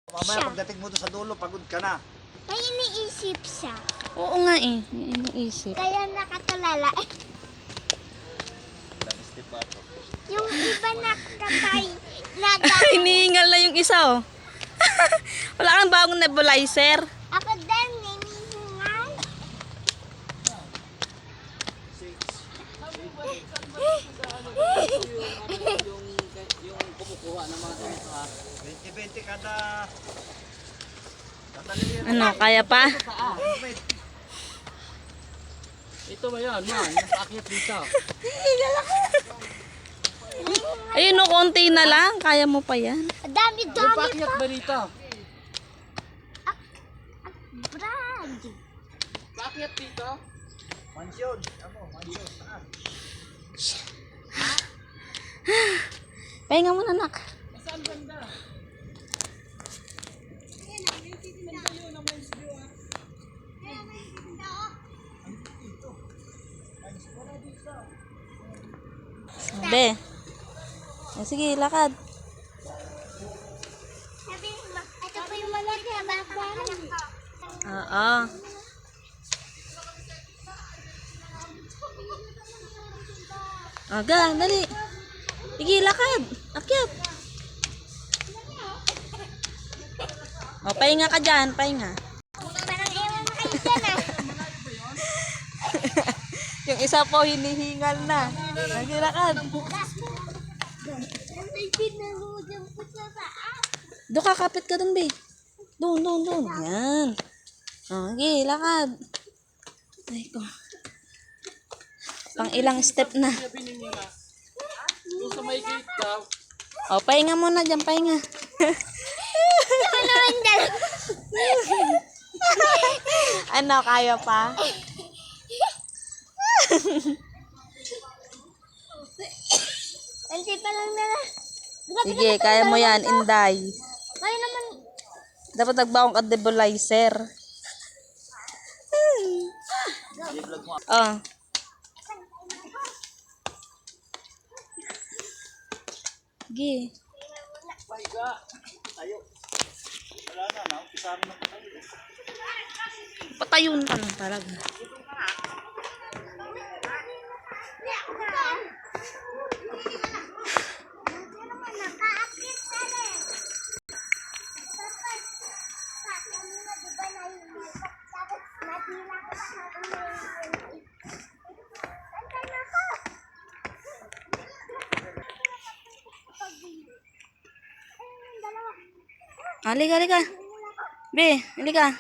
Mamaya pagdating mo doon sa dulo, pagod ka na. May iniisip siya. Oo nga eh, may iniisip. Kaya nakatulala. Yung iba nakatay. Hinihingal na yung isa oh. Wala kang bagong nebulizer. Ako din, hinihingal. Yung kumukuha ng mga ganito ha. 20-20 kada layer. Ano, kaya pa? Ito ba yan, man? Nakaakyat dito. Ayun no, konti na lang. Kaya mo pa yan. Dami-dami Napaakyat pa. ba dito? Brad. Paakyat dito? Mansyon. Ako, mansyon. Pahinga mo na, anak. Saan banda? Be. Sige, lakad. Sabi mo, ito po yung malaki. Bakbakan. Oo. Aga, dali. Sige, lakad. Akyat. O, pahinga ka dyan. Pahinga. Parang ewan na kayo dyan ah. Yung isa po, hinihingal na. Sige, lakad. May pinahudang po sa taas. Doon ka, kapit ka dun, be. Doon. Yan. O, sige, lakad. Ay ko. Pang ilang step na. Yung sa may gate daw. O, pahinga muna dyan, pahinga. Ano naman dalawa? Ano, kaya pa? Anti pa lang nila. Sige, kaya mo yan, Inday. Kaya naman. Dapat nagbaong ka nebulizer. Oh. Sige. Tayo. Wala na, umpisahan na tayo. Patayun ka lang talaga. Halika. Be, halika.